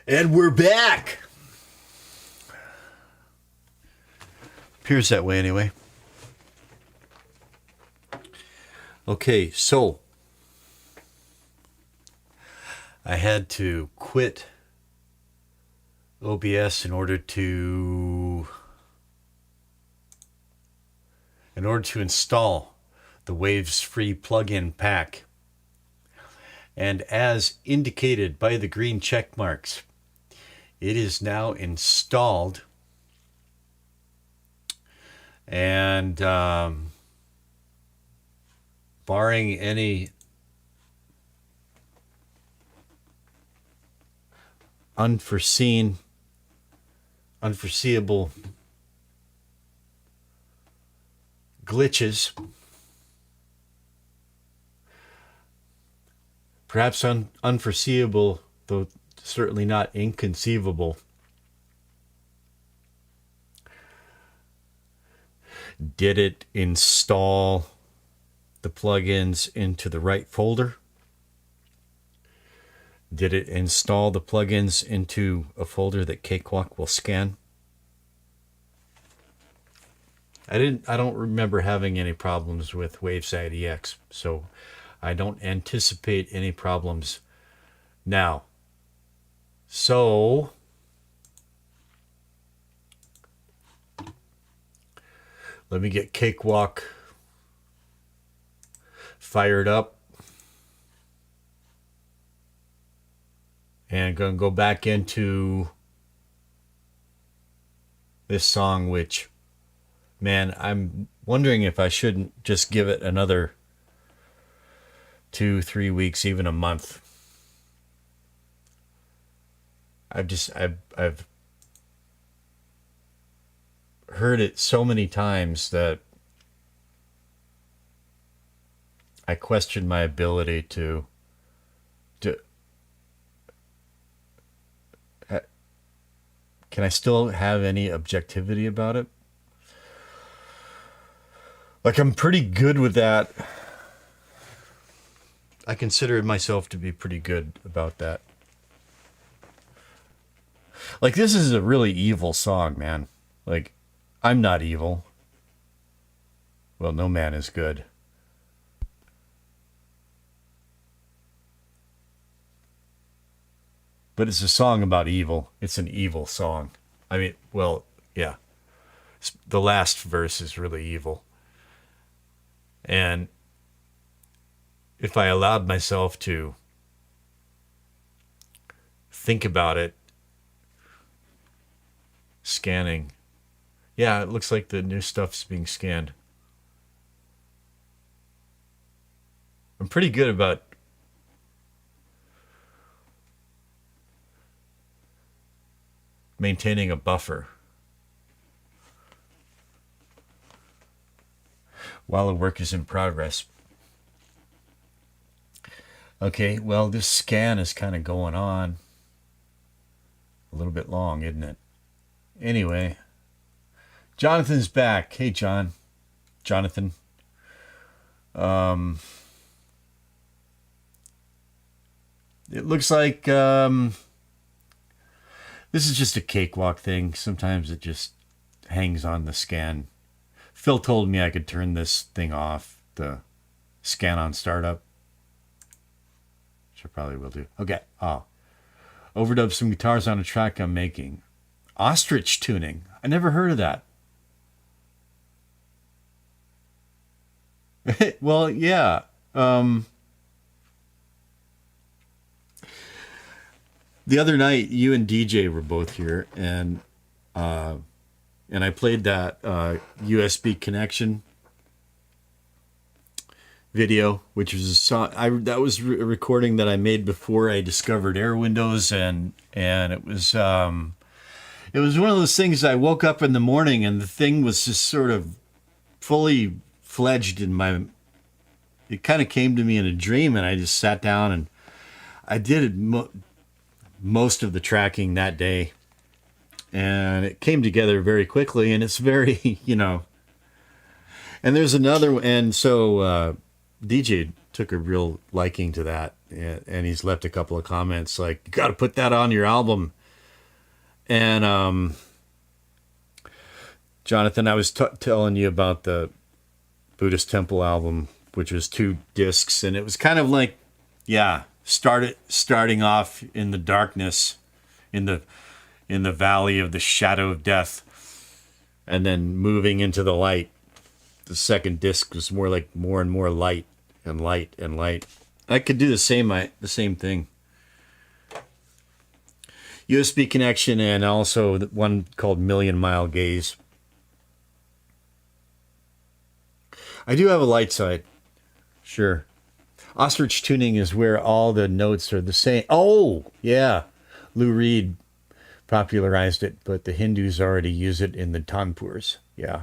And we're back. Appears that way anyway. Okay, so I had to quit OBS in order to install the Waves free plugin pack. And as indicated by the green check marks, it is now installed. And barring any unforeseeable glitches, perhaps unforeseeable, though certainly not inconceivable, did it install the plugins into the right folder? Did it install the plugins into a folder that Cakewalk will scan? I don't remember having any problems with Waves IDX, so I don't anticipate any problems now. So let me get Cakewalk fired up. And going to go back into this song, which, man, I'm wondering if I shouldn't just give it another 2-3 weeks, even a month. I've heard it so many times that I question my ability to can I still have any objectivity about it? Like, I'm pretty good with that. I consider myself to be pretty good about that. Like, this is a really evil song, man. Like, I'm not evil. Well, no man is good. But it's a song about evil. It's an evil song. I mean, well, yeah. The last verse is really evil. And if I allowed myself to think about it, scanning. Yeah, it looks like the new stuff's being scanned. I'm pretty good about maintaining a buffer while the work is in progress. Okay, well, this scan is kind of going on a little bit long, isn't it? Anyway, Jonathan's back. Hey, Jonathan. It looks like this is just a Cakewalk thing. Sometimes it just hangs on the scan. Phil told me I could turn this thing off, the scan on startup. Which I probably will do. Okay. Overdub some guitars on a track I'm making. Ostrich tuning. I never heard of that. Well, yeah. The other night, you and DJ were both here, and I played that USB connection video, which was a song. That was a recording that I made before I discovered Air Windows, and it was one of those things. I woke up in the morning, and the thing was just sort of fully fledged in my. It kind of came to me in a dream, and I just sat down and I did it. Most of the tracking that day, and it came together very quickly, and it's very, and there's another, and so DJ took a real liking to that, and he's left a couple of comments like, "You got to put that on your album." And Jonathan, I was telling you about the Buddhist Temple album, which was 2 discs, and it was kind of like, yeah, starting off in the darkness, in the valley of the shadow of death, and then moving into the light. The second disc was more like more and more light and light and light. I could do the same thing. USB Connection, and also one called Million Mile Gaze. I do have a light side, sure. Ostrich tuning is where all the notes are the same. Oh, yeah. Lou Reed popularized it, but the Hindus already use it in the Tanpurs. Yeah.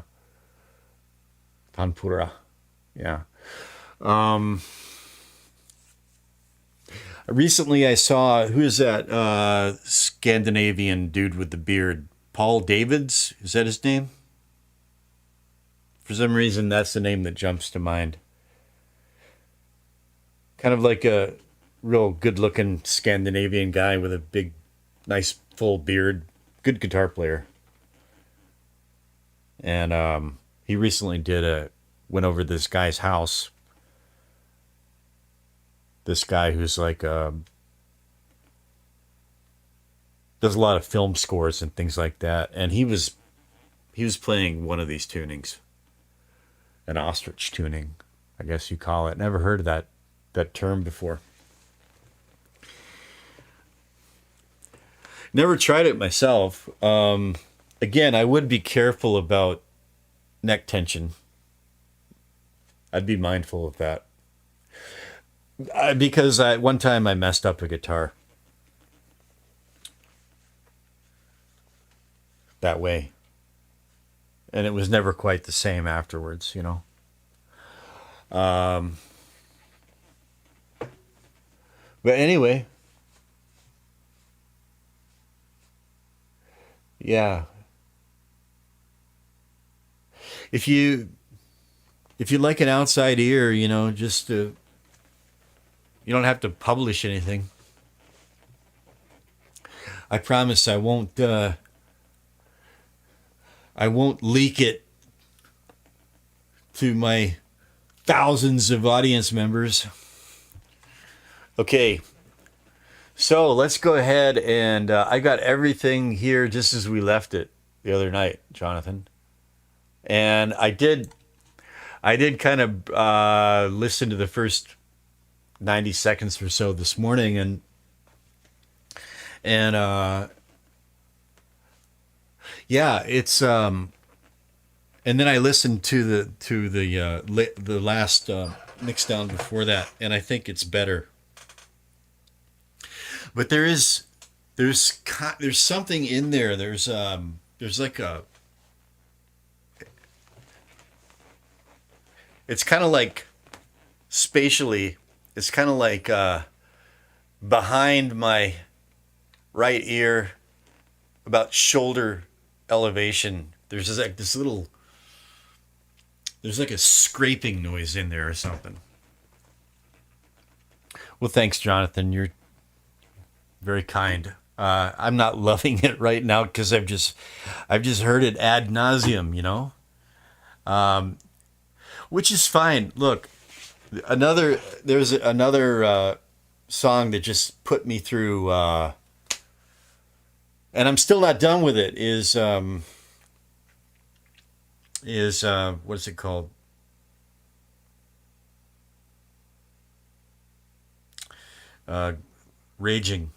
Tanpura. Yeah. Recently I saw, who is that Scandinavian dude with the beard? Paul Davids? Is that his name? For some reason, that's the name that jumps to mind. Kind of like a real good-looking Scandinavian guy with a big, nice, full beard. Good guitar player. And he recently went over to this guy's house. This guy who's like, does a lot of film scores and things like that. And he was playing one of these tunings. An ostrich tuning, I guess you call it. Never heard of that term before. Never tried it myself. Again, I would be careful about neck tension. I'd be mindful of that. Because one time I messed up a guitar. That way. And it was never quite the same afterwards, you know. But anyway, yeah. If you like an outside ear, you know, just you don't have to publish anything. I promise I won't leak it to my thousands of audience members. Okay, so let's go ahead, and I got everything here just as we left it the other night, Jonathan. And I did kind of listen to the first 90 seconds or so this morning, and yeah, it's and then I listened to the last mix down before that, and I think it's better. But there's something in there. There's like a, it's kind of like spatially, it's kind of like behind my right ear, about shoulder elevation. There's like this little, there's like a scraping noise in there or something. Well, thanks, Jonathan. You're very kind. I'm not loving it right now because I've just heard it ad nauseum, you know, which is fine. Look, there's another song that just put me through, and I'm still not done with it. Is what is it called? Raging.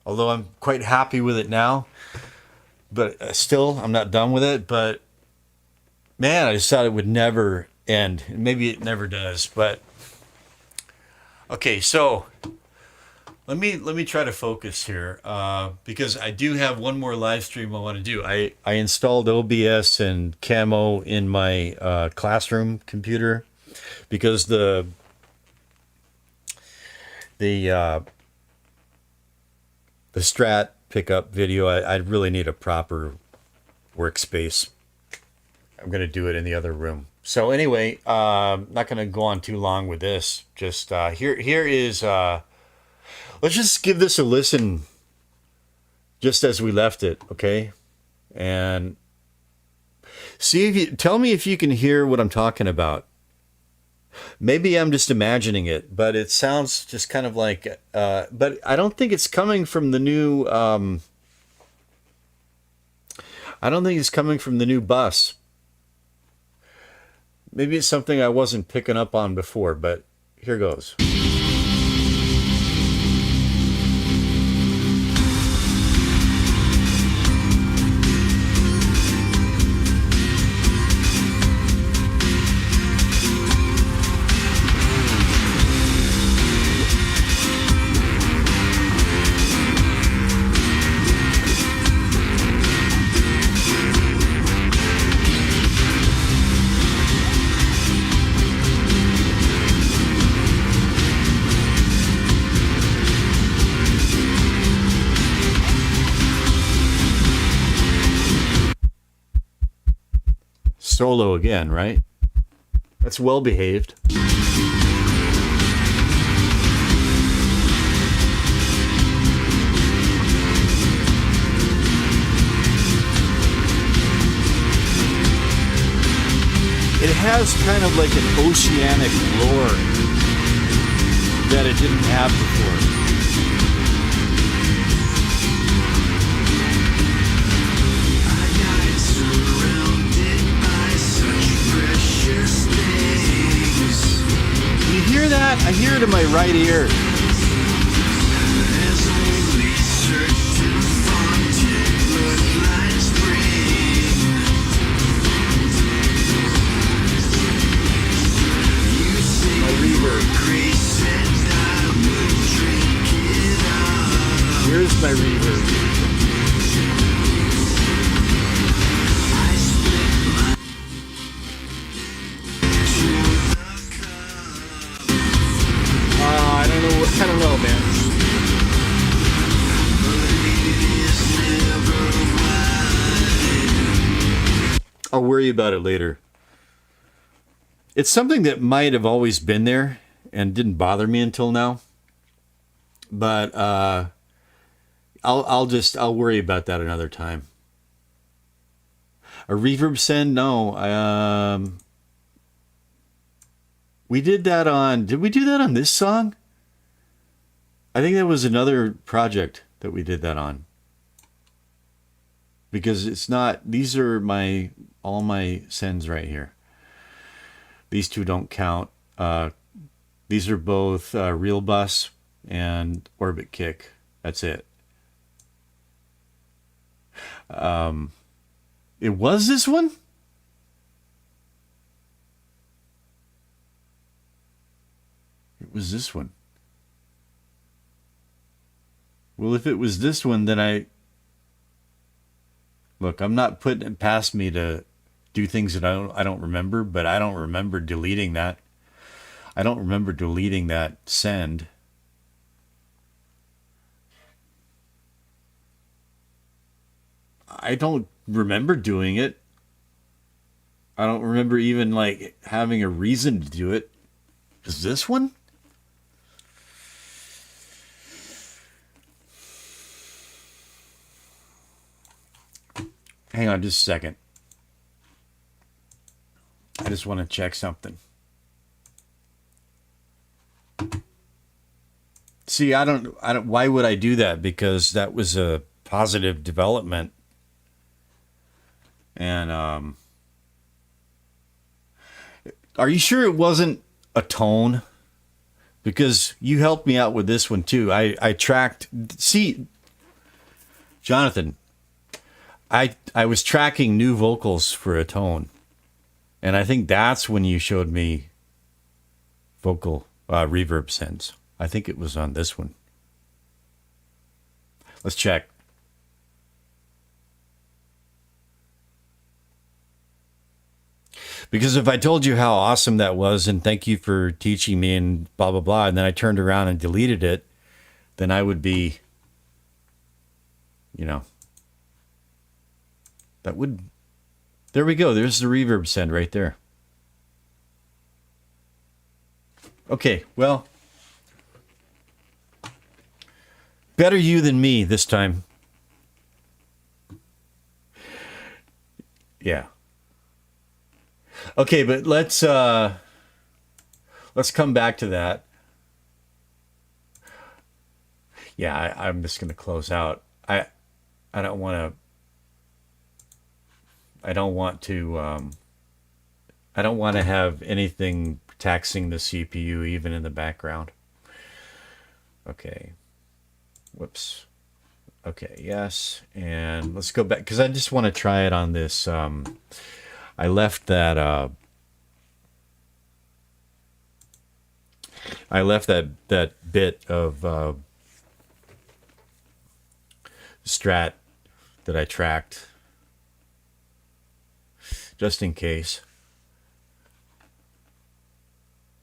Although I'm quite happy with it now, but still I'm not done with it. But man, I just thought it would never end. Maybe it never does. But okay, so let me try to focus here, because I do have one more live stream I want to do. I installed OBS and Camo in my classroom computer because the Strat pickup video, I really need a proper workspace. I'm going to do it in the other room. So anyway, not going to go on too long with this. Just here is. Let's just give this a listen, just as we left it, okay? And see if you tell me if you can hear what I'm talking about. Maybe I'm just imagining it, but it sounds just kind of like. But I don't think it's coming from the new. I don't think it's coming from the new bus. Maybe it's something I wasn't picking up on before, but here goes. Solo again, right? That's well behaved. It has kind of like an oceanic roar that it didn't have before. You hear that? I hear it in my right ear. My reverb. Here's my reverb. I don't know, man. I'll worry about it later. It's something that might have always been there and didn't bother me until now. But I'll worry about that another time. A reverb send? No. We did that on. Did we do that on this song? I think that was another project that we did that on. Because it's not. These are all my sends right here. These two don't count. These are both Real Bus and Orbit Kick. That's it. It was this one? It was this one. Well, if it was this one, then look, I'm not putting it past me to do things that I don't remember, but I don't remember deleting that. I don't remember deleting that send. I don't remember doing it. I don't remember even like having a reason to do it. Is this one? Hang on just a second. I just want to check something. See, I don't, why would I do that? Because that was a positive development. And, are you sure it wasn't a tone? Because you helped me out with this one too. I tracked, see, Jonathan, I was tracking new vocals for a tone. And I think that's when you showed me vocal reverb sends. I think it was on this one. Let's check. Because if I told you how awesome that was and thank you for teaching me and blah, blah, blah, and then I turned around and deleted it, then I would be, that would, there we go. There's the reverb send right there. Okay, well, better you than me this time. Yeah. Okay, but let's come back to that. Yeah, I'm just going to close out. I don't want to. I don't want to. I don't want to have anything taxing the CPU even in the background. Okay. Whoops. Okay. Yes. And let's go back because I just want to try it on this. I left that. I left that bit of strat that I tracked just in case.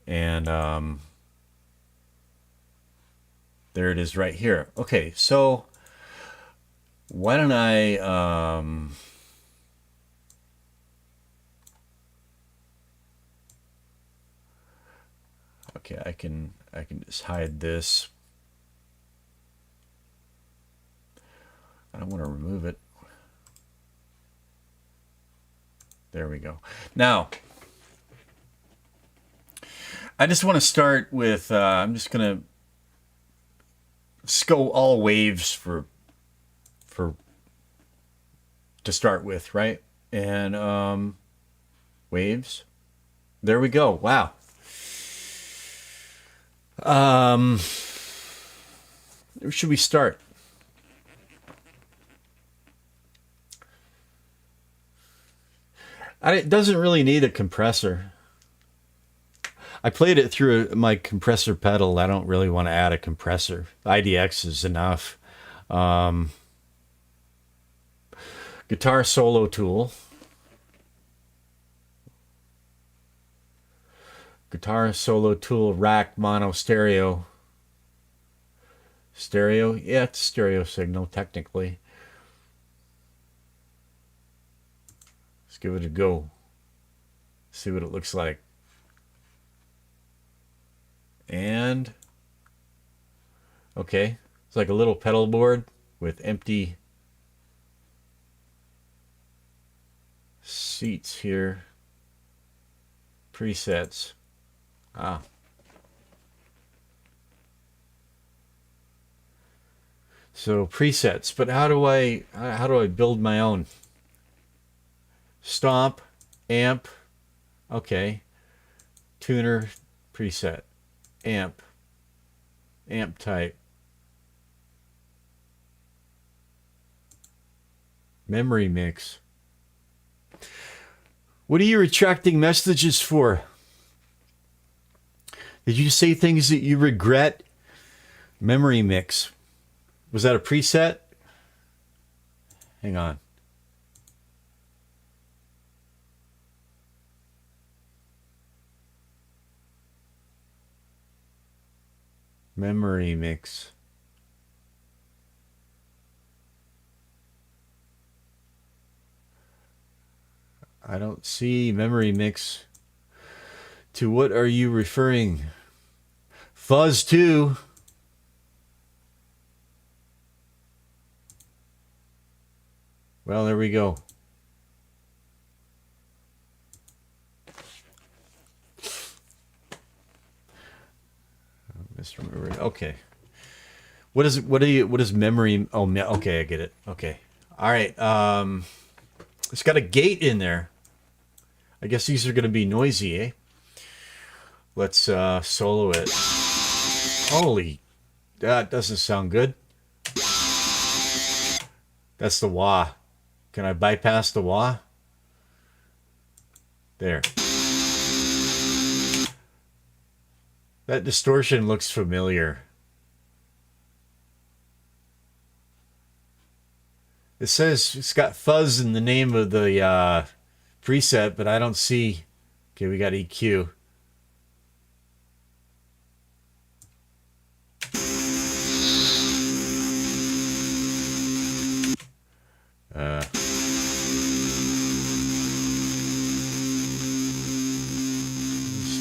And there it is right here. Okay, so why don't I okay, I can just hide this. I don't want to remove it. There we go. Now, I just want to start with, I'm just going to go all waves to start with, right? And waves. There we go. Wow. Where should we start? It doesn't really need a compressor. I played it through my compressor pedal. I don't really want to add a compressor. IDX is enough. Guitar solo tool. Guitar solo tool rack mono stereo. Stereo? Yeah, it's stereo signal technically. Let's give it a go. See what it looks like. And okay, it's like a little pedal board with empty seats here. Presets. So presets, but how do I build my own? Stomp, amp, okay. Tuner, preset, amp type. Memory mix. What are you retracting messages for? Did you say things that you regret? Memory mix. Was that a preset? Hang on. Memory mix. I don't see memory mix. To what are you referring? Fuzz 2. Well, there we go. Misremembered. Okay. What is memory? Oh, okay, I get it. Okay. All right. It's got a gate in there. I guess these are going to be noisy, eh? Let's solo it. Holy, that doesn't sound good. That's the wah. Can I bypass the wah? There. That distortion looks familiar. It says it's got fuzz in the name of the preset, but I don't see. Okay, we got EQ.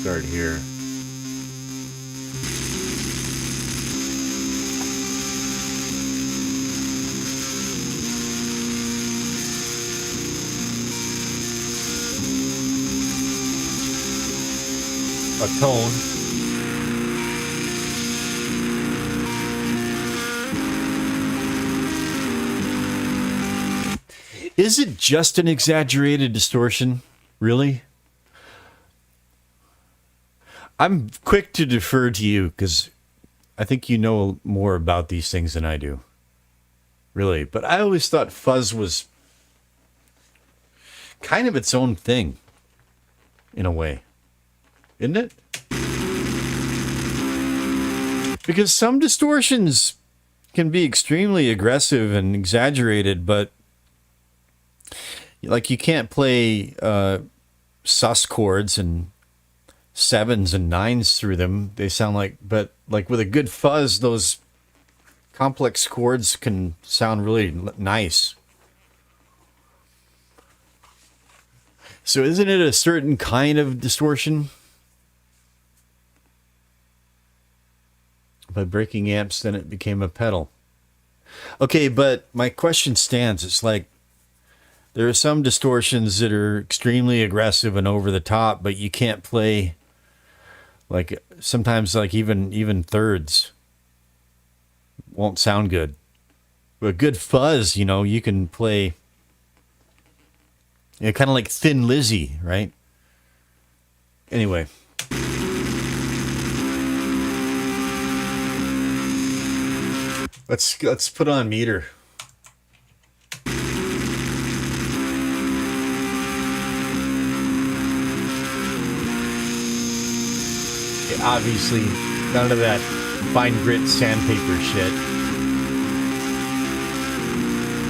Start here. a tone. Is it just an exaggerated distortion? Really? I'm quick to defer to you because I think you know more about these things than I do. Really. But I always thought fuzz was kind of its own thing, in a way. Isn't it? Because some distortions can be extremely aggressive and exaggerated, but like you can't play sus chords and sevens and nines through them. They sound like, but like with a good fuzz, those complex chords can sound really nice. So isn't it a certain kind of distortion? By breaking amps, then it became a pedal. Okay, but my question stands. It's like there are some distortions that are extremely aggressive and over the top, but you can't play like sometimes like even thirds won't sound good. But a good fuzz, you know, you can play, you know, kind of like Thin Lizzy, right? Anyway. Let's put on meter. Okay, obviously, none of that fine grit sandpaper shit.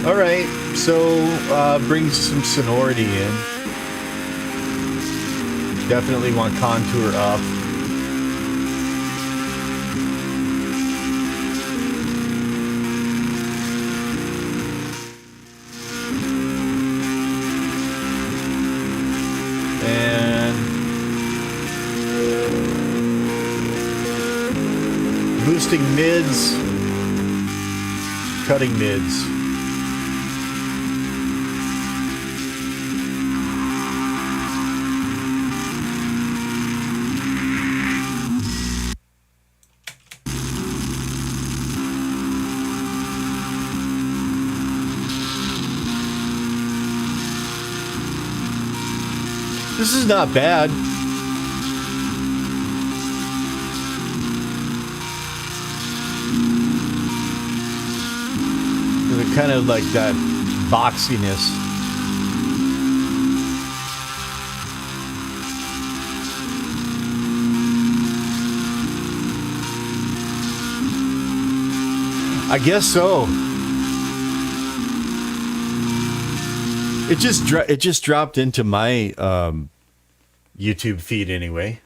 All right, so bring some sonority in. Definitely want contour up. Boosting mids, cutting mids. This is not bad. Kind of like that boxiness. I guess so. It just dropped into my YouTube feed anyway.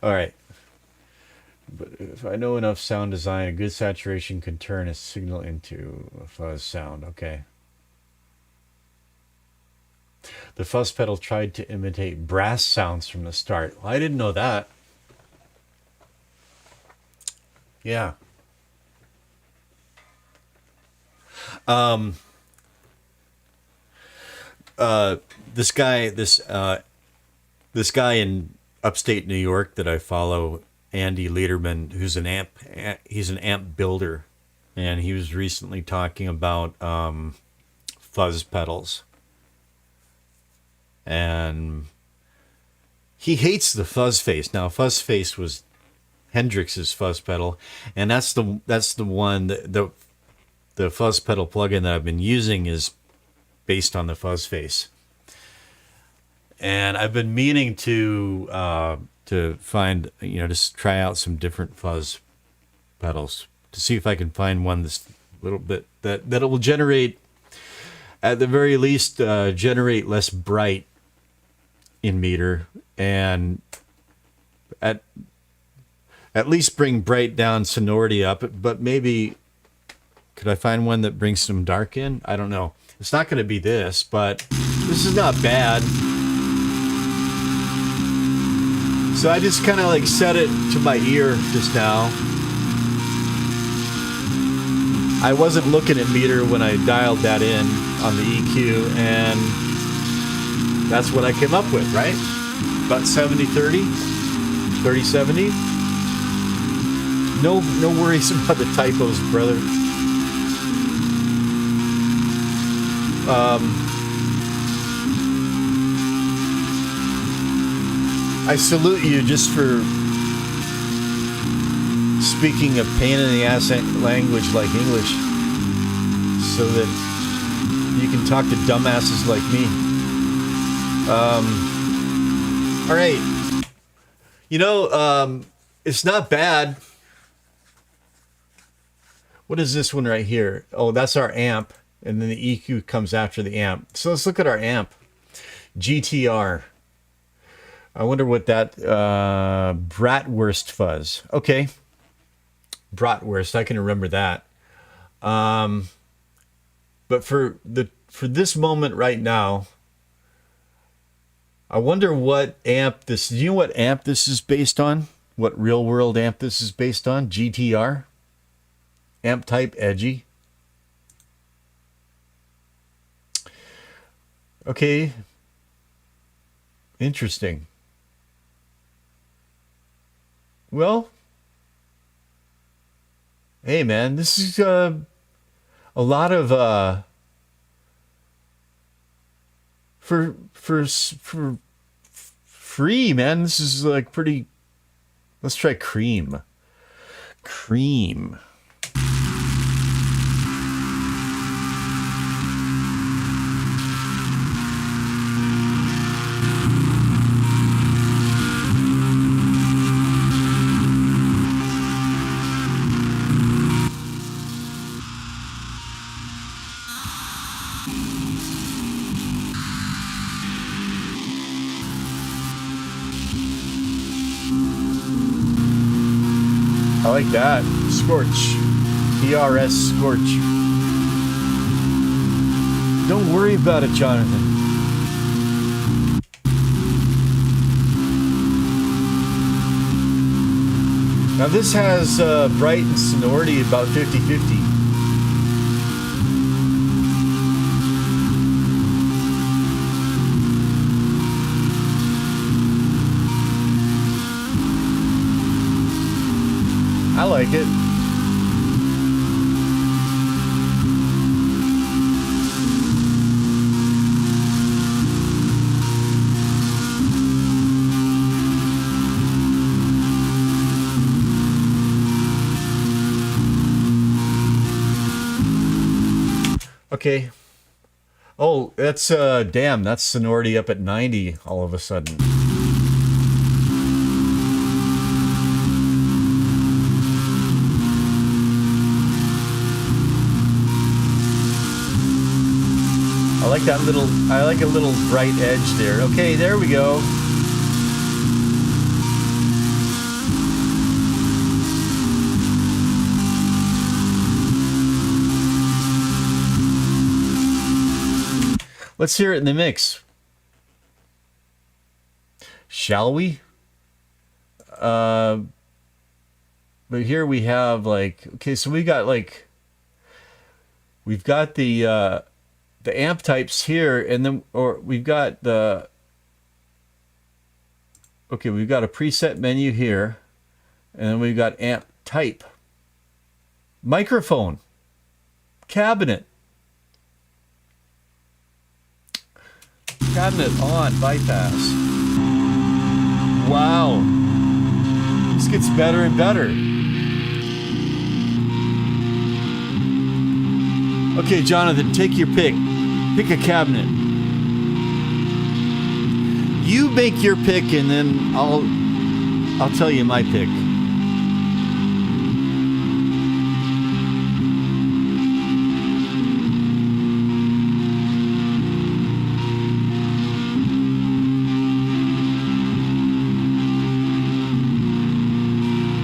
All right. But if I know enough sound design, a good saturation can turn a signal into a fuzz sound. Okay. The fuzz pedal tried to imitate brass sounds from the start. Well, I didn't know that. Yeah. This guy in upstate New York that I follow, Andy Lederman, he's an amp builder, and he was recently talking about fuzz pedals, and he hates the fuzz face. Now, fuzz face was Hendrix's fuzz pedal, and that's the one the fuzz pedal plugin that I've been using is based on the fuzz face, and I've been meaning to find, just try out some different fuzz pedals to see if I can find one that's a little bit that it will generate, at the very least, generate less bright in meter, and at least bring bright down, sonority up. But maybe could I find one that brings some dark in? I don't know. It's not going to be this, but this is not bad. So I just kind of like set it to my ear just now. I wasn't looking at meter when I dialed that in on the EQ, and that's what I came up with, right? About 70-30? 30-70? No worries about the typos, brother. I salute you just for speaking a pain in the ass language like English, so that you can talk to dumbasses like me. All right. You know, it's not bad. What is this one right here? Oh, that's our amp. And then the EQ comes after the amp. So let's look at our amp. GTR. I wonder what that... Bratwurst fuzz. Okay. Bratwurst. I can remember that. But for this moment right now, I wonder what amp this... Do you know what amp this is based on? What real world amp this is based on? GTR? Amp type edgy. Okay. Interesting. Well, hey man, this is a lot of for free, man. This is like pretty. Let's try cream. Cream. I like that. Scorch. PRS Scorch. Don't worry about it, Jonathan. Now this has bright and sonority about 50-50. I like it. Okay. Oh, that's damn, that's sonority up at 90 all of a sudden. I like that little, I like a little bright edge there. Okay, there we go. Let's hear it in the mix. Shall we? But here we have like, okay, so we got like, we've got the amp types here, and then, or we've got the, okay, we've got a preset menu here, and then we've got amp type, microphone, cabinet on, bypass. Wow, this gets better and better. Okay, Jonathan, take your pick. Pick a cabinet. You make your pick, and then I'll tell you my pick.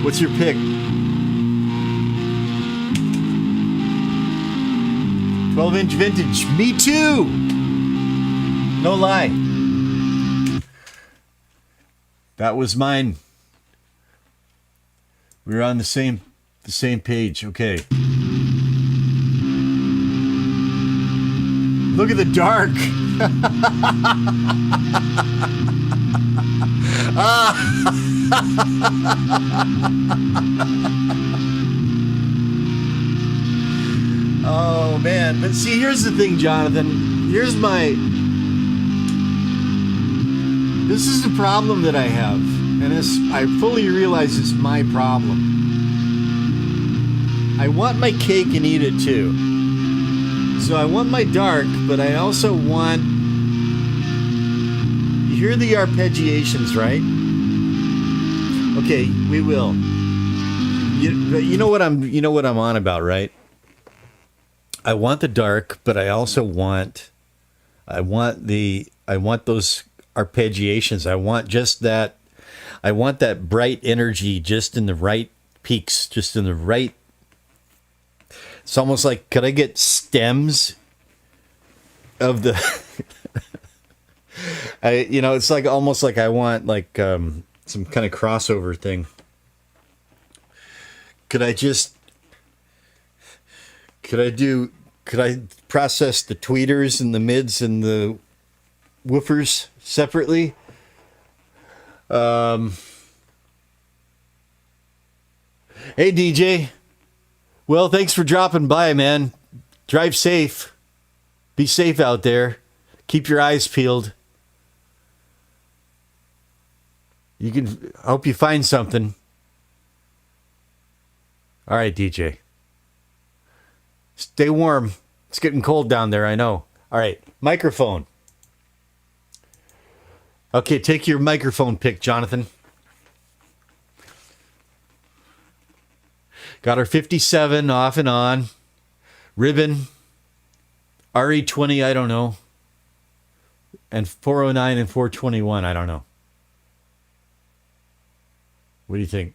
What's your pick? 12-inch vintage. Me too. No lie. That was mine. We were on the same page. Okay. Look at the dark. Oh man, but see, here's the thing, Jonathan. This is the problem that I have, and I fully realize it's my problem. I want my cake and eat it too. So I want my dark, but I also want. You hear the arpeggiations, right? Okay, we will. You know what I'm on about, right? I want the dark, but I also want those arpeggiations. I want just that. I want that bright energy just in the right peaks, just in the right. It's almost like, could I get stems of the? It's like almost like I want like some kind of crossover thing. Could I process the tweeters and the mids and the woofers separately? Hey, DJ. Well, thanks for dropping by, man. Drive safe. Be safe out there. Keep your eyes peeled. I hope you find something. All right, DJ. Stay warm. It's getting cold down there, I know. All right, microphone. Okay, take your microphone pick, Jonathan. Got our 57 off and on. Ribbon. RE20, I don't know. And 409 and 421, I don't know. What do you think?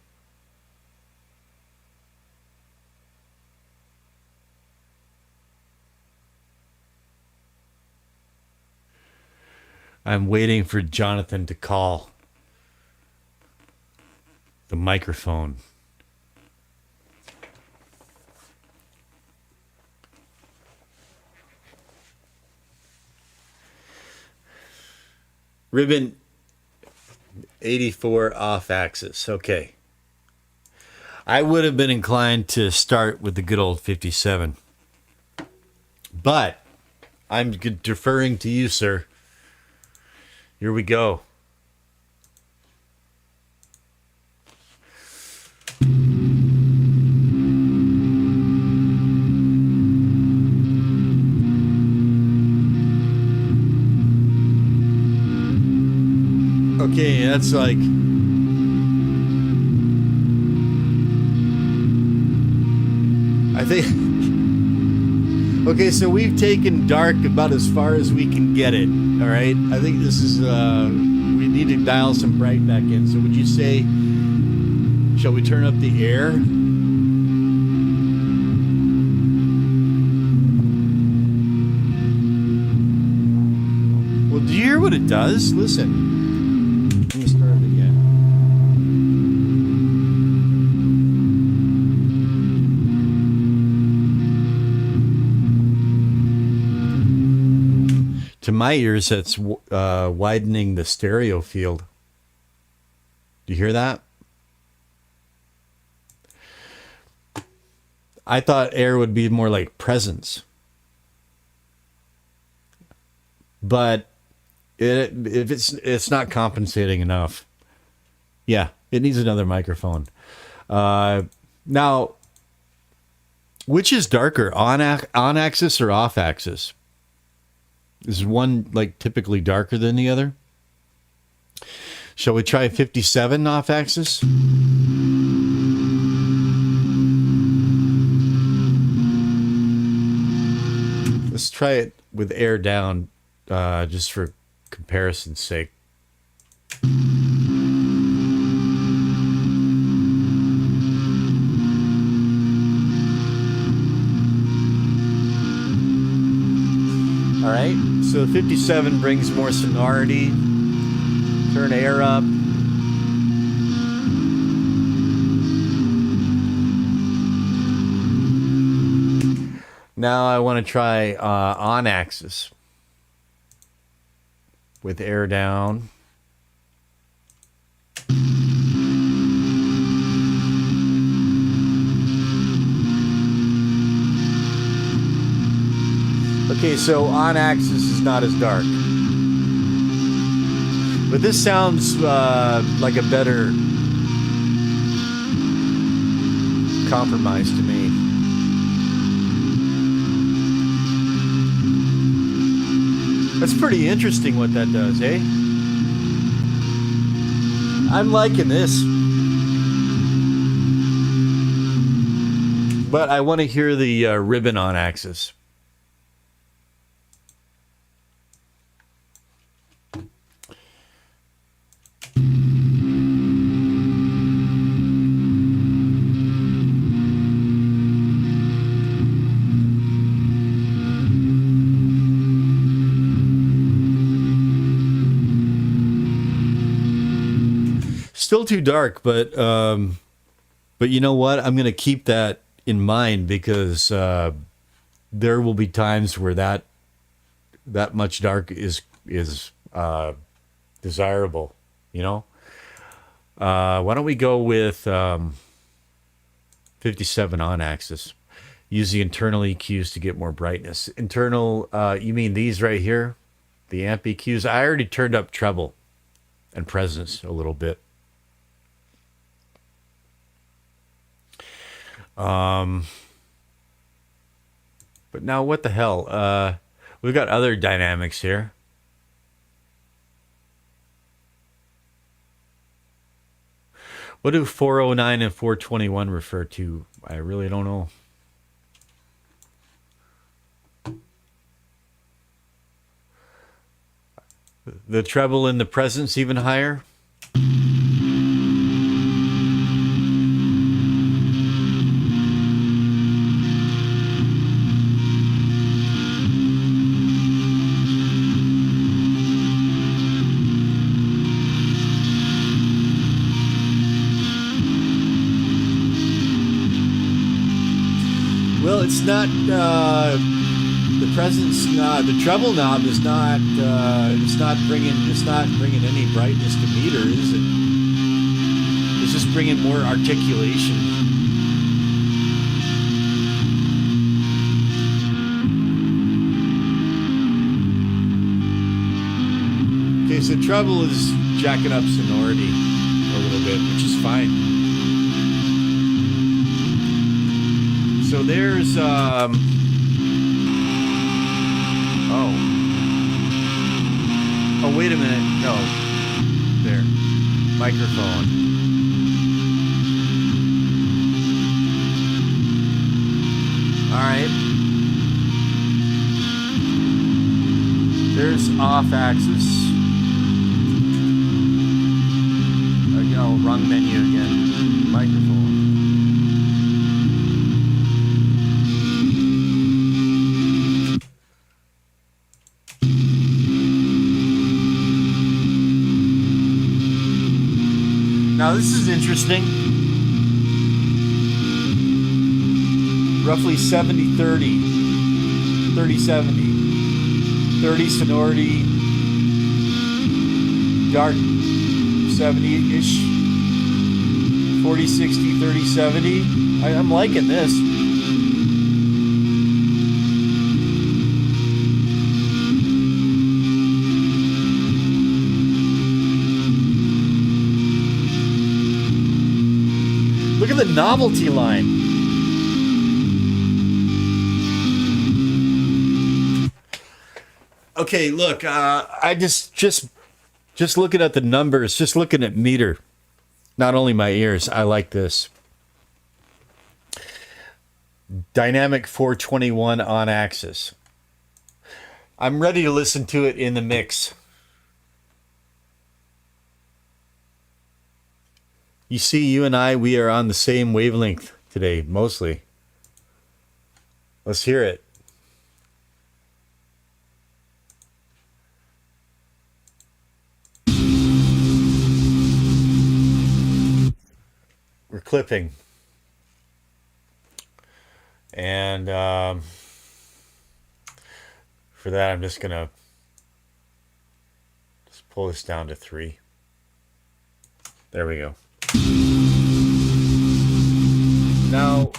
I'm waiting for Jonathan to call the microphone. Ribbon 84 off axis. Okay. I would have been inclined to start with the good old 57. But I'm deferring to you, sir. Here we go. Okay, that's like... I think... Okay, so we've taken dark about as far as we can get it, all right? I think this is... we need to dial some bright back in. So would you say... Shall we turn up the air? Well, do you hear what it does? Listen. Let me start it again. To my ears, that's widening the stereo field. Do you hear that? I thought air would be more like presence. But if it's not compensating enough. Yeah, it needs another microphone. Now, which is darker, on axis or off axis? Is one like typically darker than the other? Shall we try 57 off axis? Let's try it with air down, just for comparison's sake. All right, so 57 brings more sonority. Turn air up. Now I want to try on axis with air down. Okay, so on axis is not as dark. But this sounds like a better compromise to me. That's pretty interesting what that does, eh? I'm liking this. But I want to hear the ribbon on axis. Still too dark, but you know what? I'm going to keep that in mind because there will be times where that much dark is desirable. You know. Why don't we go with 57 on axis? Use the internal EQs to get more brightness. Internal, you mean these right here, the amp EQs? I already turned up treble and presence a little bit. But now what the hell? We've got other dynamics here. What do 409 and 421 refer to? I really don't know. The treble and the presence even higher? Well, it's not the presence. The treble knob is not. It's not bringing any brightness to meter, is it? It's just bringing more articulation. Okay, so treble is jacking up sonority a little bit, which is fine. So there's oh wait a minute, no, there, microphone. All right, there's off axis. Wrong menu again. Microphone. Now this is interesting. Roughly 70-30. 30-70. 30 sonority. Dark 70-ish. 40-60, 30-70. I'm liking this. Look at the novelty line. Okay, look, I just looking at the numbers, just looking at meter. Not only my ears, I like this. Dynamic 421 on axis. I'm ready to listen to it in the mix. You see, you and I, we are on the same wavelength today, mostly. Let's hear it. We're clipping. And for that, I'm just going to just pull this down to 3. There we go. Now,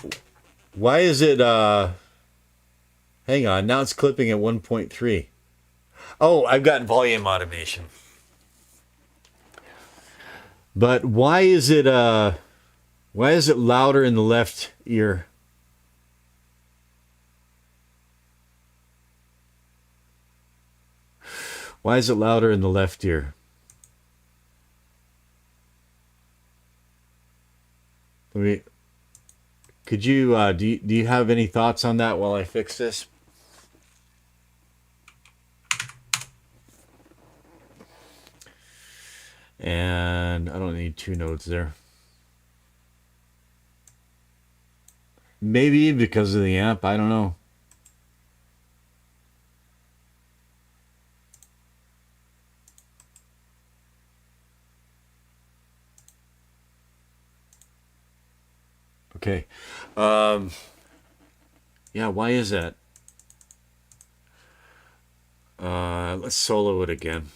why is it Hang on, now it's clipping at 1.3. Oh, I've got volume automation. But why is it louder in the left ear? Why is it louder in the left ear? Could you do you have any thoughts on that while I fix this? And I don't need two nodes there. Maybe because of the amp, I don't know. Okay. Yeah, why is that? Let's solo it again.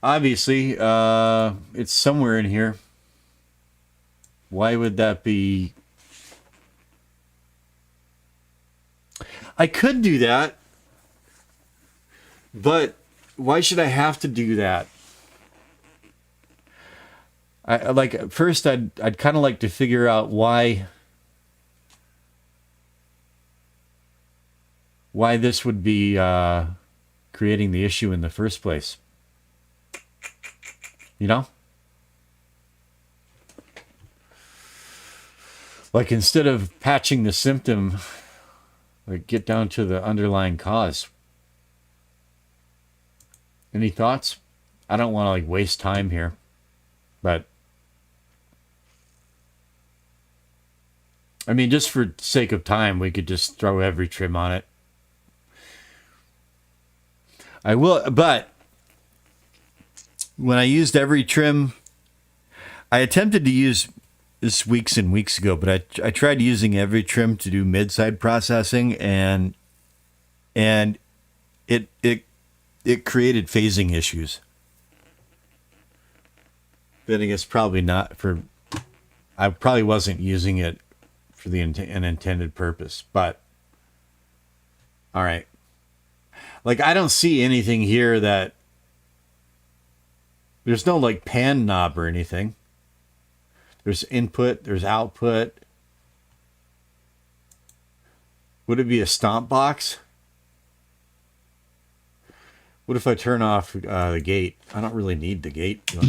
Obviously, it's somewhere in here. Why would that be? I could do that, but why should I have to do that? I like first I'd kind of like to figure out why this would be creating the issue in the first place. You know? Like instead of patching the symptom, like get down to the underlying cause. Any thoughts? I don't want to like waste time here, but I mean, just for sake of time, we could just throw every trim on it. I will, but when I used every trim, I attempted to use this weeks and weeks ago, but I tried using every trim to do mid-side processing, and it created phasing issues. Then I guess probably not for. I probably wasn't using it for an intended purpose, but all right. Like I don't see anything here that there's no like pan knob or anything. There's input, there's output. Would it be a stomp box? What if I turn off the gate? I don't really need the gate. No.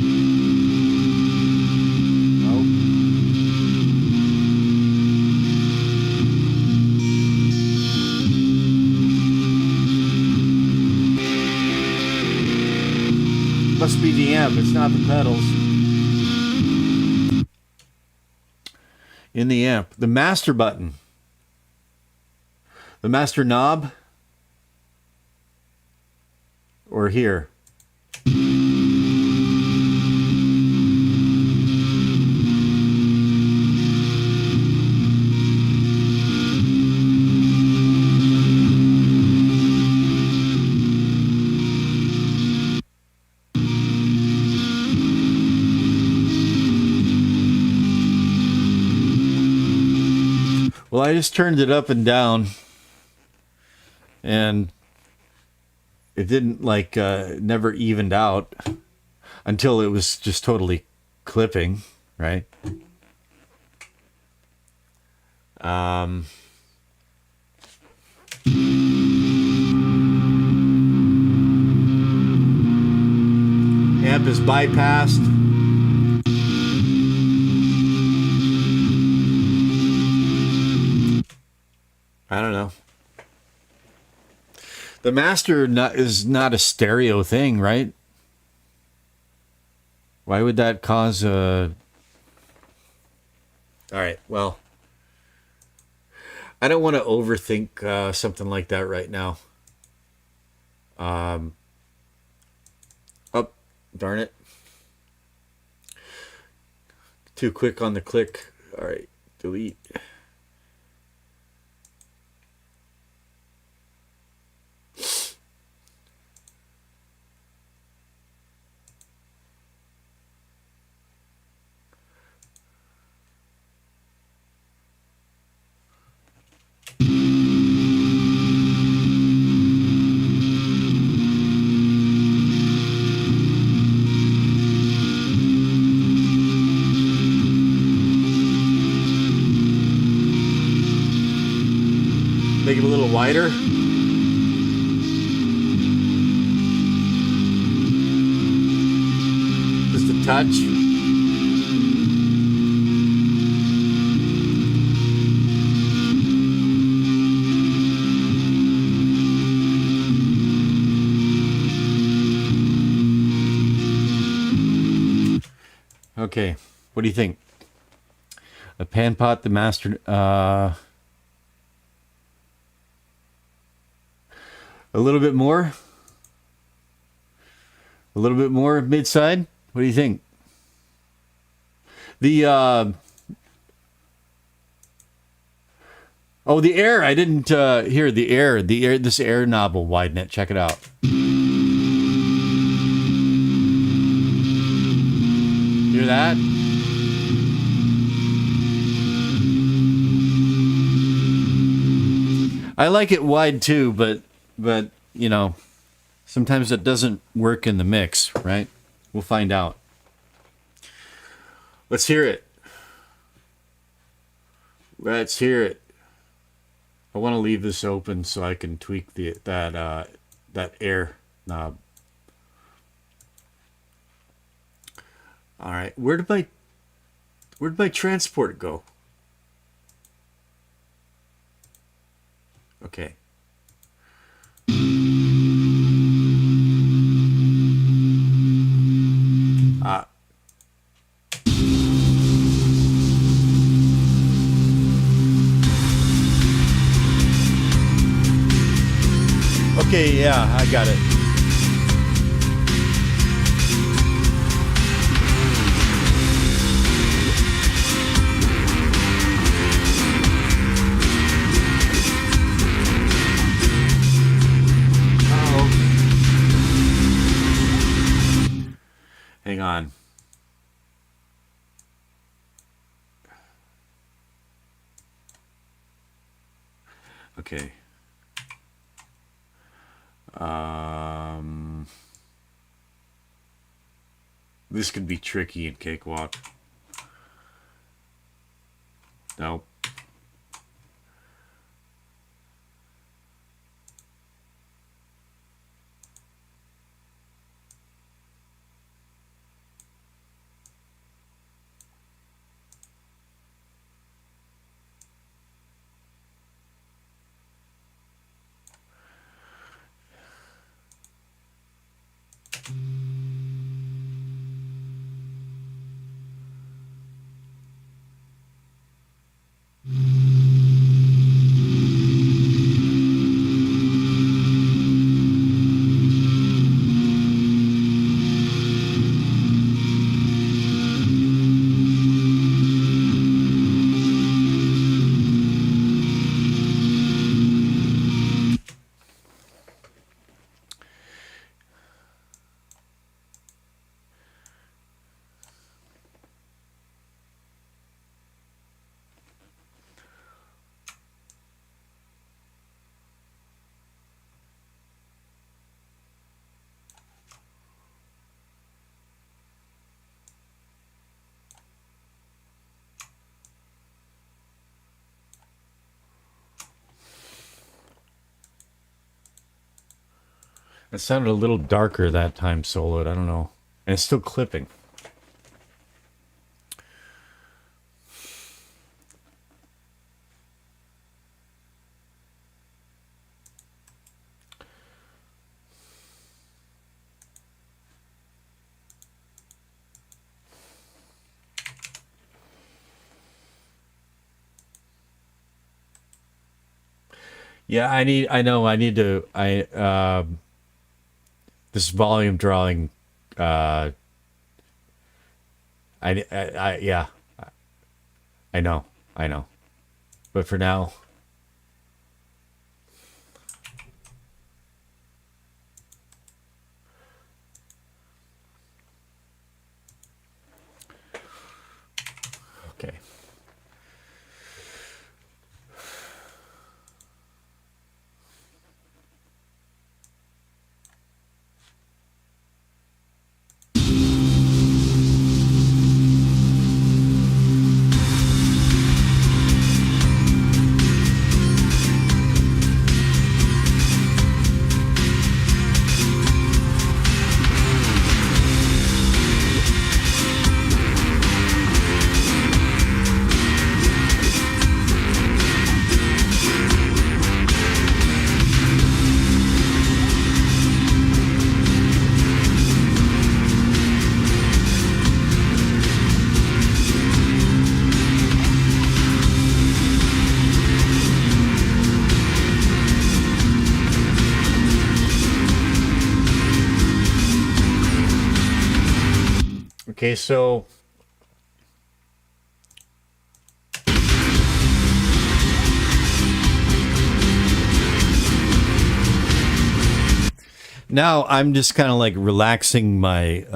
Must be the amp, it's not the pedals. In the amp, the master button, the master knob, or here. Well, I just turned it up and down, and it didn't like never evened out until it was just totally clipping, right? Amp is bypassed. I don't know. The master is not a stereo thing, right? Why would that cause a... All right, well, I don't want to overthink something like that right now. Oh, darn it. Too quick on the click. All right, delete. wider. Just a touch. Okay, what do you think? The pan pot, the master, a little bit more, mid-side. What do you think? The the air. I didn't hear the air. This air knob will widen it. Check it out. Hear that? I like it wide too, but you know, sometimes it doesn't work in the mix, right? We'll find out. Let's hear it. Let's hear it. I want to leave this open so I can tweak that air knob. All right, where did my transport go? Okay. Okay, yeah, I got it. Hang on. Okay. This could be tricky in Cakewalk. Nope. It sounded a little darker that time soloed. I don't know. And it's still clipping. Yeah, I need to, this volume drawing, yeah, I know. But for now, okay. Okay, so now I'm just kind of like relaxing my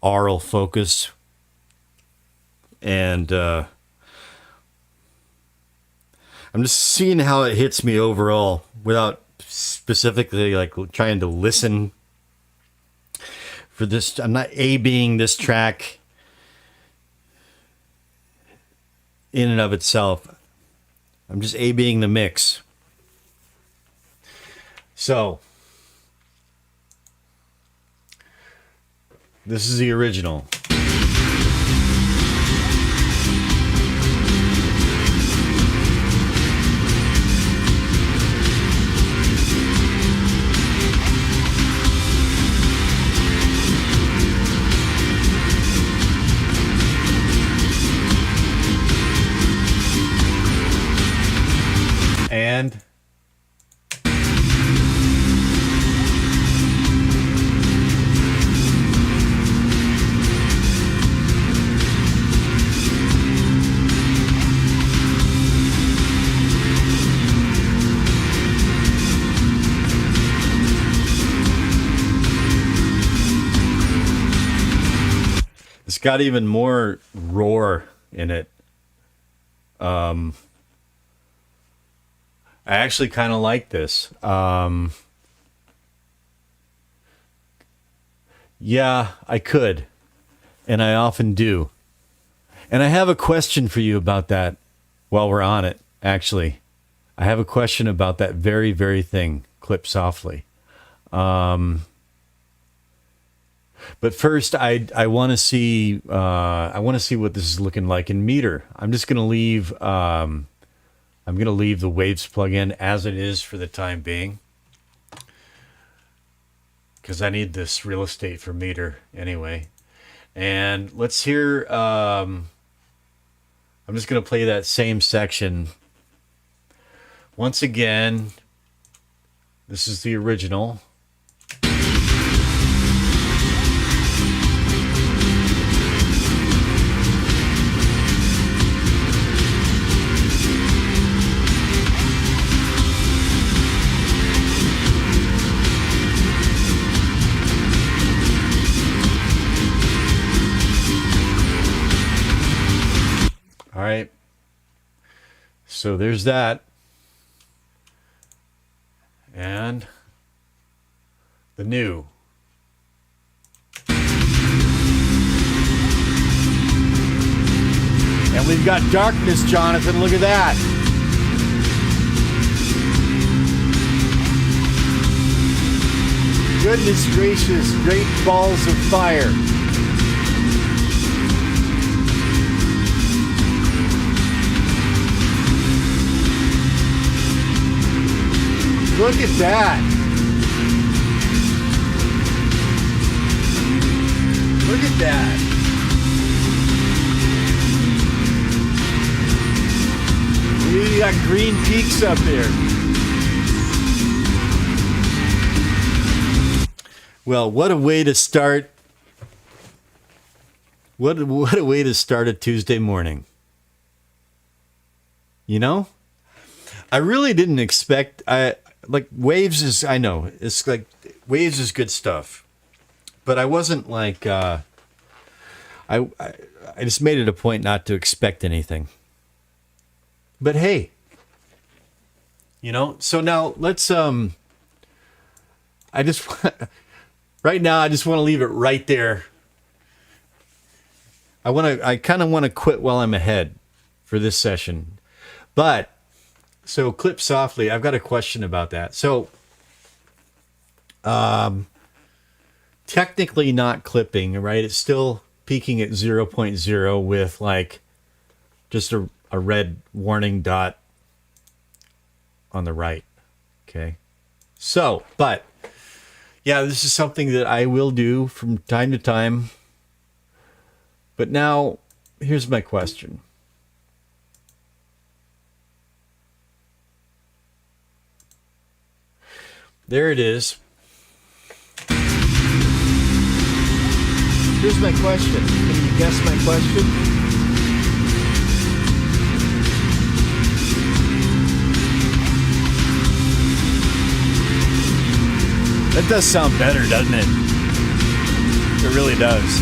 aural focus, and I'm just seeing how it hits me overall without specifically like trying to listen for this. I'm not A-Bing this track in and of itself. I'm just A-Bing the mix. So this is the original. And it's got even more roar in it. I actually kind of like this. Yeah, I could. And I often do. And I have a question for you about that while we're on it, actually. I have a question about that very, very thing, Clip Softly. But first, I want to see what this is looking like in meter. I'm just going to leave the Waves plugin as it is for the time being, because I need this real estate for meter anyway. And let's hear. I'm just going to play that same section once again. This is the original. All right. So there's that. And the new. And we've got darkness, Jonathan. Look at that. Goodness gracious, great balls of fire. Look at that. Look at that. You got green peaks up there. Well, what a way to start. What a way to start a Tuesday morning. You know? I really didn't expect like Waves is, I know, it's like Waves is good stuff, but I wasn't like I just made it a point not to expect anything. But hey, you know, so now let's right now I just want to leave it right there. I kind of want to quit while I'm ahead for this session. But so Clip Softly, I've got a question about that. So technically not clipping, right? It's still peaking at 0.0 with like just a red warning dot on the right. Okay. So, but yeah, this is something that I will do from time to time. But now here's my question. There it is. Here's my question. Can you guess my question? That does sound better, doesn't it? It really does.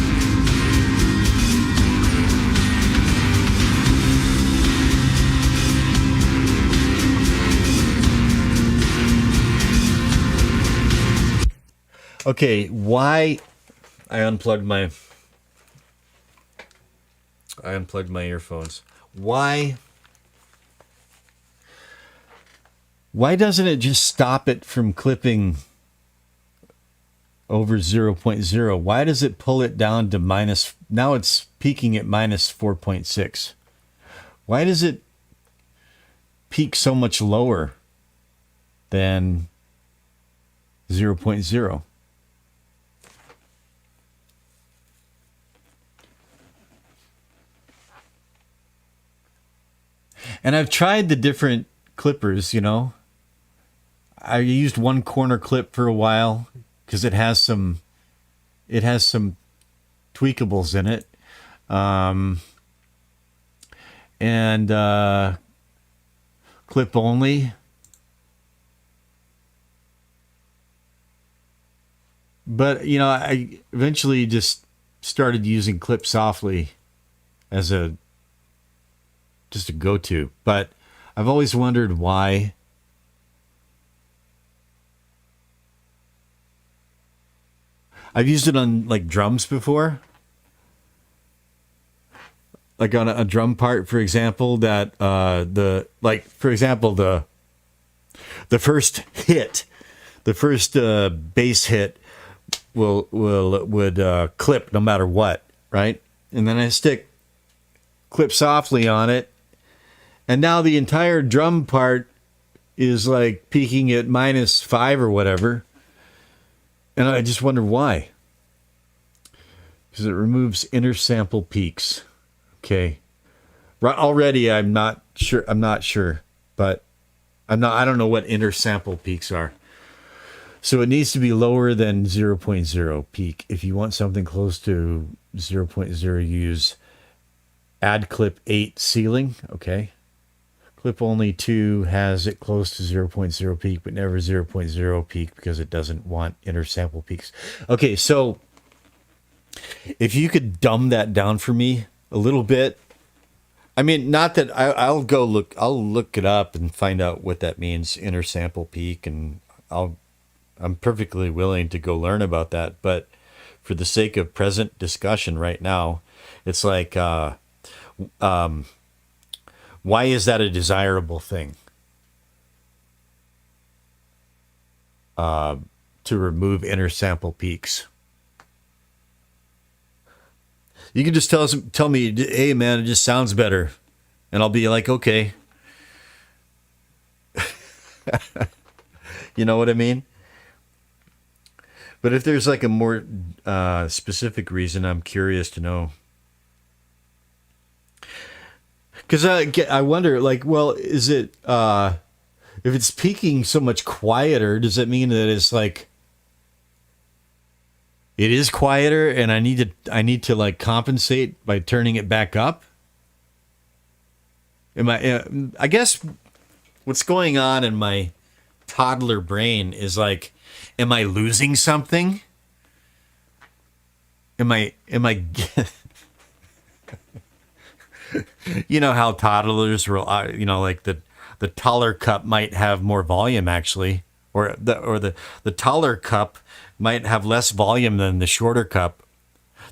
Okay, why I unplugged my earphones. Why doesn't it just stop it from clipping over 0.0? Why does it pull it down to minus? Now it's peaking at minus 4.6. Why does it peak so much lower than 0.0? And I've tried the different clippers, I used one corner clip for a while because it has some tweakables in it. And clip only. But, I eventually just started using Clip Softly as just a go-to. But I've always wondered why. I've used it on like drums before. Like on a drum part, for example, that the first hit, the first bass hit would clip no matter what, right? And then I stick Clip Softly on it, and now the entire drum part is like peaking at -5 or whatever. And I just wonder why. Because it removes inner sample peaks. Okay. Right, already I'm not sure, but I don't know what inner sample peaks are. So it needs to be lower than 0.0 peak. If you want something close to 0.0, use Add Clip 8 ceiling. Okay. Clip only 2 has it close to 0.0 peak, but never 0.0 peak because it doesn't want inner sample peaks. Okay, so if you could dumb that down for me a little bit. I mean, not that I'll look it up and find out what that means, inner sample peak, and I'm perfectly willing to go learn about that. But for the sake of present discussion right now, it's like, why is that a desirable thing? To remove inner sample peaks. You can just tell me, hey man, it just sounds better, and I'll be like, okay. You know what I mean? But if there's like a more specific reason, I'm curious to know. Because I wonder, like, well, is it if it's peaking so much quieter, does that mean that it's like it is quieter, and I need to like compensate by turning it back up? I guess what's going on in my toddler brain is like, am I losing something? Am I you know how toddlers will, like the taller cup might have more volume actually, or the taller cup might have less volume than the shorter cup.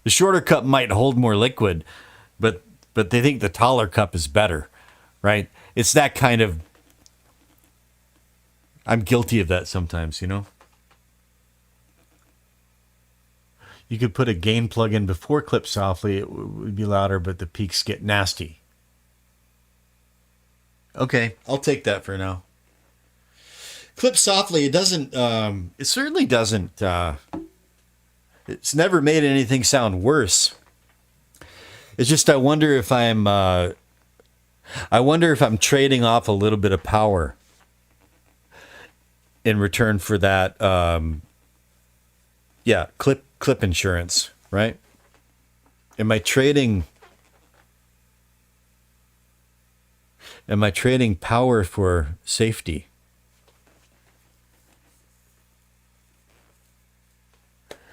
The shorter cup might hold more liquid, but they think the taller cup is better, right? It's that kind of. I'm guilty of that sometimes, You could put a gain plug in before Clip Softly, it would be louder, but the peaks get nasty. Okay, I'll take that for now. Clip Softly, it certainly doesn't, it's never made anything sound worse. It's just I wonder if I'm trading off a little bit of power in return for that, clip insurance, right? Am I trading? Am I trading power for safety?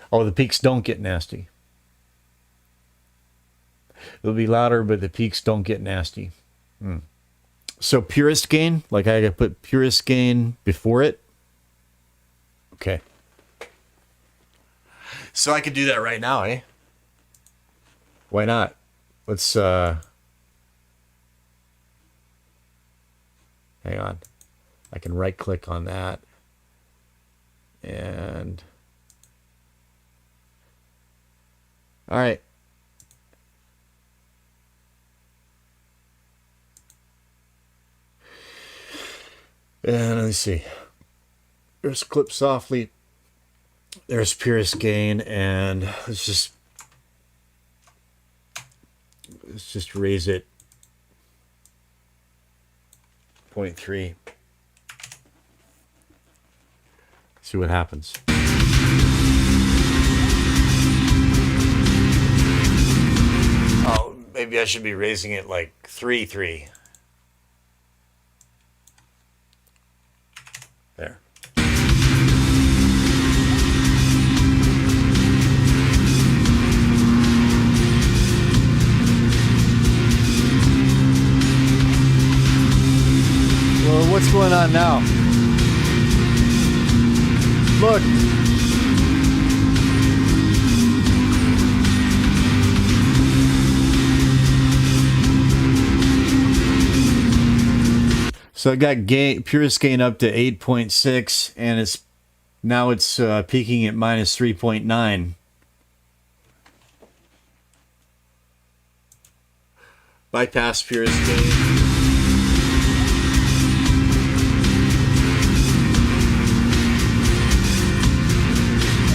Oh, the peaks don't get nasty. It'll be louder, but the peaks don't get nasty. So purest gain, like I gotta put purest gain before it. Okay. So I could do that right now, eh? Why not? Let's hang on. I can right click on that. And all right. And let's see. There's clip softly. There's purest gain, and let's just raise it 0.3. See what happens. Oh, maybe I should be raising it like 3.3. There. Well, what's going on now? Look. So I got gain, purest gain up to 8.6, and it's now it's peaking at minus 3.9. Bypass purest gain.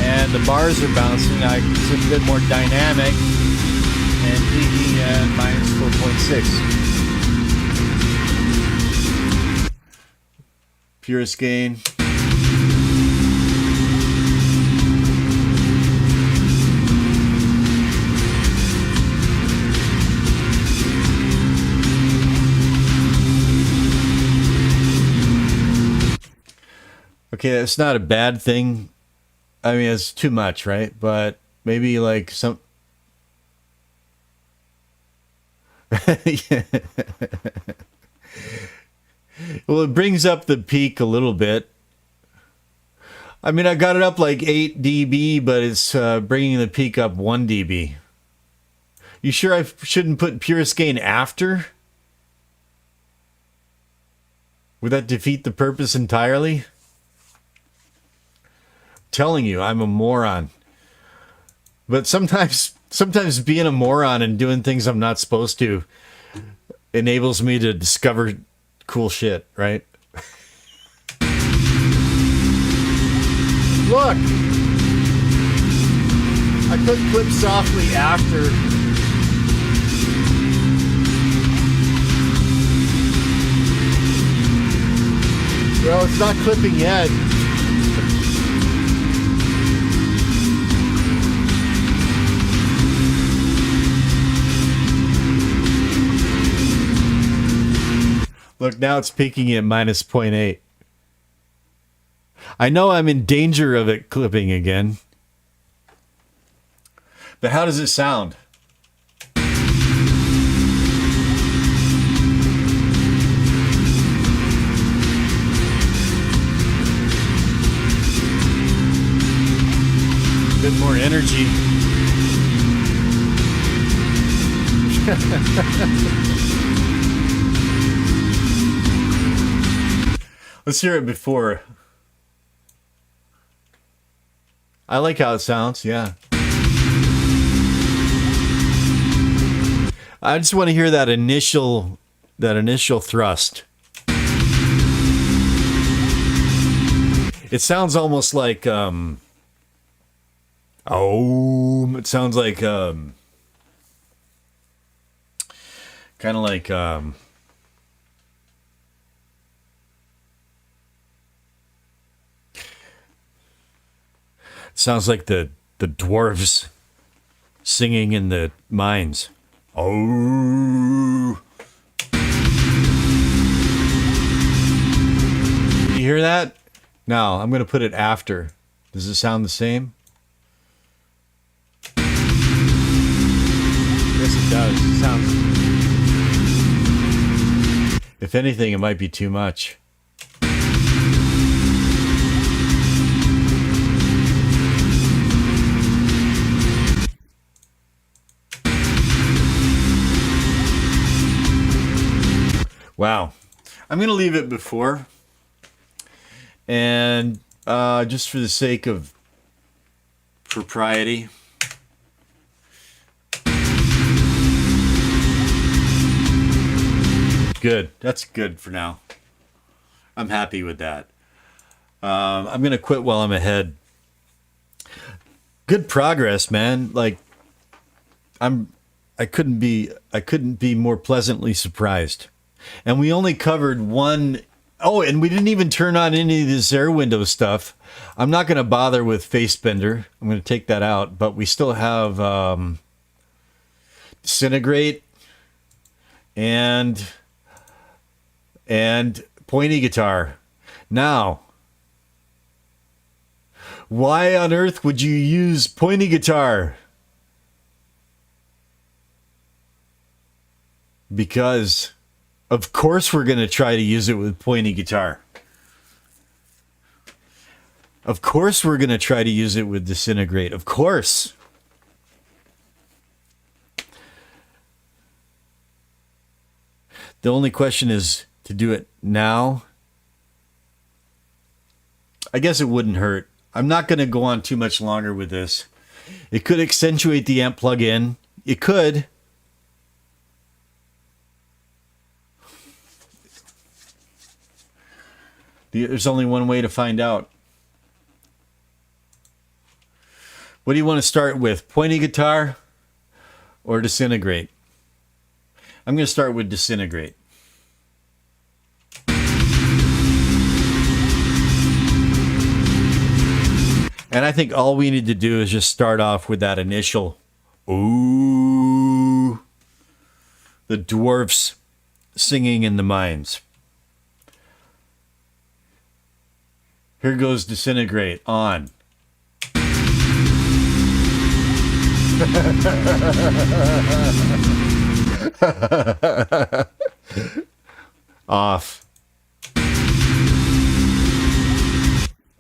And the bars are bouncing. It's a bit more dynamic, and peaking at minus 4.6. Purest gain. Okay, that's not a bad thing. I mean, it's too much, right? But maybe like some... Yeah. Well, it brings up the peak a little bit. I mean, I got it up like 8 dB, but it's bringing the peak up 1 dB. You sure I shouldn't put purest gain after? Would that defeat the purpose entirely? I'm telling you, I'm a moron. But sometimes being a moron and doing things I'm not supposed to enables me to discover cool shit, right? Look! I put clip softly after. Well, it's not clipping yet. Look, now it's peaking at minus 0.8. I know I'm in danger of it clipping again. But how does it sound? A bit more energy. Let's hear it before. I like how it sounds, yeah. I just want to hear that initial thrust. It sounds almost like it sounds like kind of like sounds like the dwarves singing in the mines. Oh. You hear that? Now, I'm going to put it after. Does it sound the same? Yes, it does. It sounds... If anything, it might be too much. Wow. I'm going to leave it before. And just for the sake of propriety, good. That's good for now. I'm happy with that. I'm going to quit while I'm ahead. Good progress, man. Like I couldn't be more pleasantly surprised. And we only covered one. Oh, and we didn't even turn on any of this Air Windows stuff. I'm not going to bother with Facebender. I'm going to take that out. But we still have Disintegrate and Pointy Guitar. Now, why on earth would you use Pointy Guitar? Because... of course we're going to try to use it with Pointy Guitar. Of course we're going to try to use it with Disintegrate. Of course. The only question is to do it now. I guess it wouldn't hurt. I'm not going to go on too much longer with this. It could accentuate the amp plug-in. It could. There's only one way to find out. What do you want to start with? Pointy Guitar or Disintegrate? I'm going to start with Disintegrate. And I think all we need to do is just start off with that initial ooh, the dwarfs singing in the mines. Here goes Disintegrate on. Off.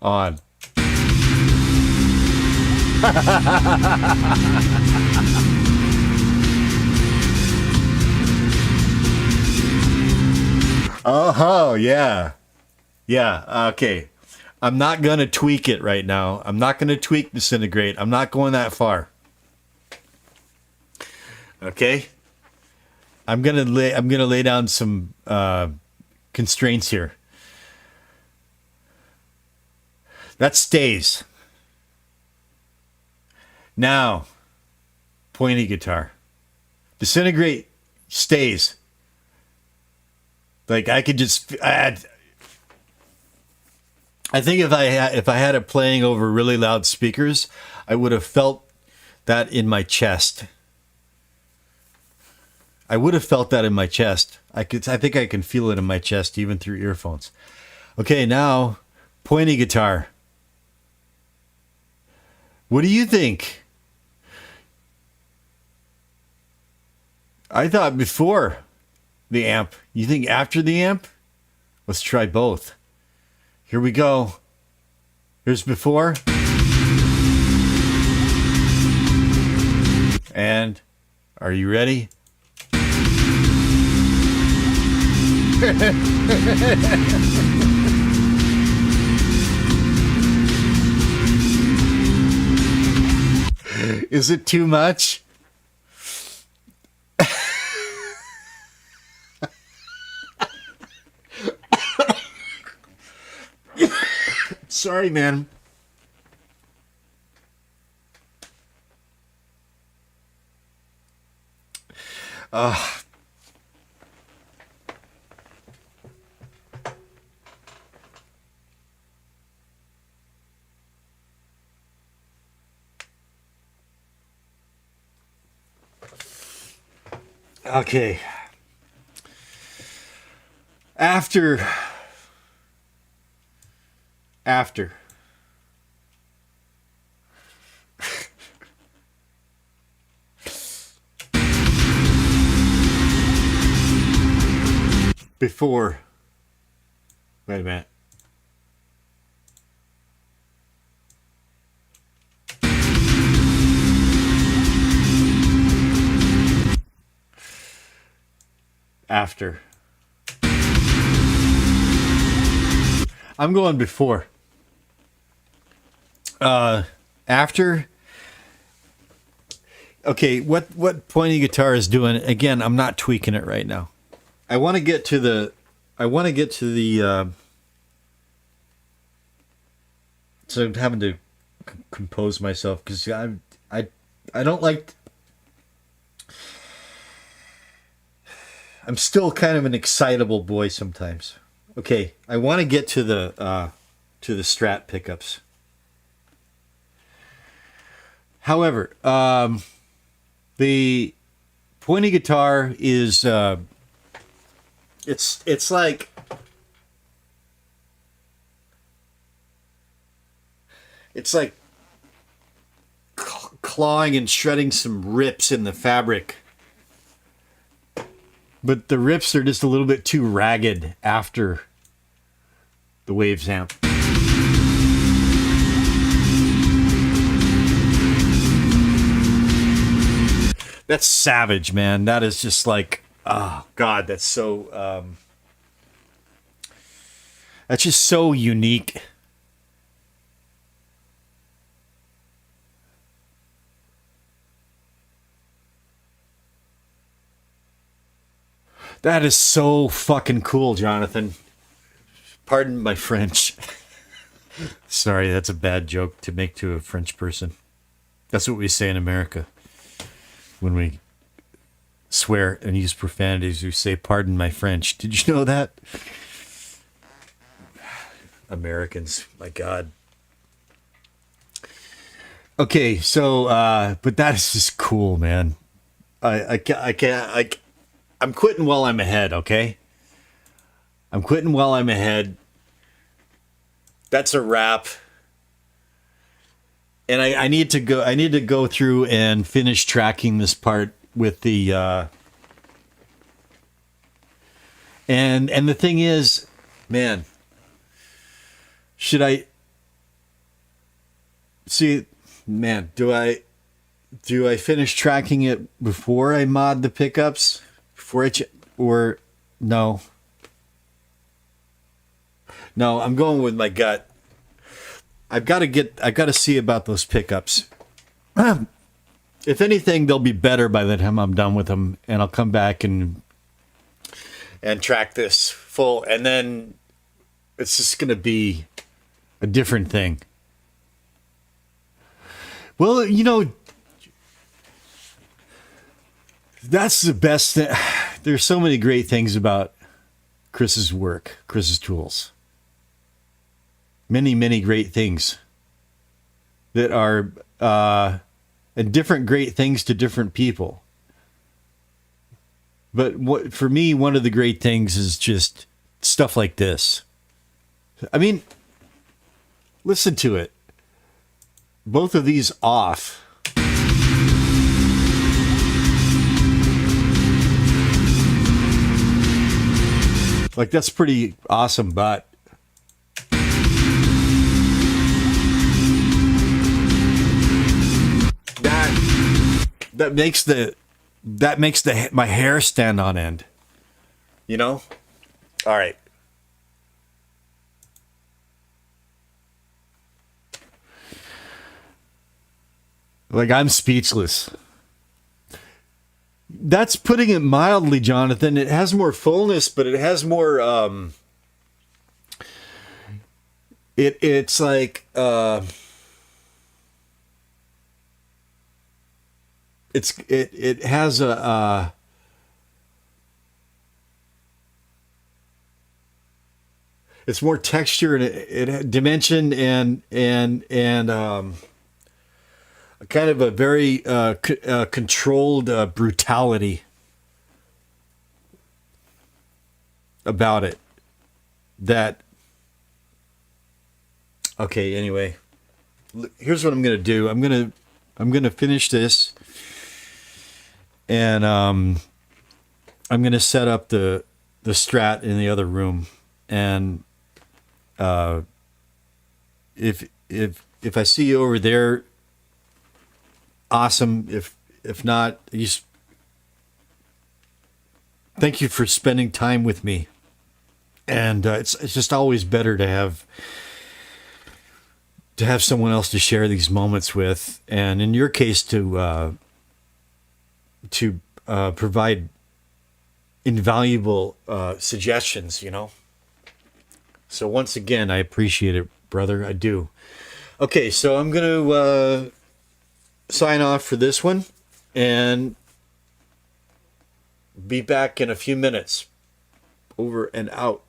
On. Oh, yeah. Yeah, okay. I'm not going to tweak it right now. I'm not going to tweak Disintegrate. I'm not going that far. Okay? I'm going to lay down some constraints here. That stays. Now, Pointy Guitar. Disintegrate stays. Like I could just I think if I had it playing over really loud speakers, I would have felt that in my chest. I would have felt that in my chest. I think I can feel it in my chest even through earphones. Okay, now Pointy Guitar. What do you think? I thought before the amp. You think after the amp? Let's try both. Here we go. Here's before. And are you ready? Is it too much? Sorry, man. Okay. After. Before. Wait a minute. After. I'm going before. After. Okay, what pointy guitar is doing? Again, I'm not tweaking it right now. I want to get to the. So I'm having to compose myself because I don't like. I'm still kind of an excitable boy sometimes. Okay, I want to get to the Strat pickups. However, the pointy guitar is it's like clawing and shredding some rips in the fabric. But the rips are just a little bit too ragged after the Waves amp. That's savage, man. That is just like, oh God, that's so, that's just so unique. That is so fucking cool, Jonathan. Pardon my French. Sorry, that's a bad joke to make to a French person. That's what we say in America. When we swear and use profanities, we say, pardon my French. Did you know that? Americans, my God. Okay, so, but that is just cool, man. I can't, I'm quitting while I'm ahead, okay? I'm quitting while I'm ahead. That's a wrap. And I need to go through and finish tracking this part with the and the thing is, man, should I see, man, do I finish tracking it before I mod the pickups? Or no. No, I'm going with my gut. I've got to see about those pickups. If anything, they'll be better by the time I'm done with them, and I'll come back and track this full, and then it's just going to be a different thing. Well, you know, that's the best thing. There's so many great things about Chris's work, Chris's tools. Many, many great things that are and different great things to different people. But for me, one of the great things is just stuff like this. I mean, listen to it. Both of these off. Like, that's pretty awesome, but that makes my hair stand on end. You know? All right. Like, I'm speechless. That's putting it mildly, Jonathan. It has more fullness, but it has more it's like it has a it's more texture and it dimension and kind of a very controlled brutality about it that, okay, anyway, here's what I'm going to do. I'm going to finish this, and I'm going to set up the Strat in the other room. And if I see you over there, awesome. If not, thank you for spending time with me. And it's just always better to have someone else to share these moments with, and in your case, to provide invaluable suggestions. So once again, I appreciate it, brother. I do. Okay, so I'm going to sign off for this one, and be back in a few minutes. Over and out.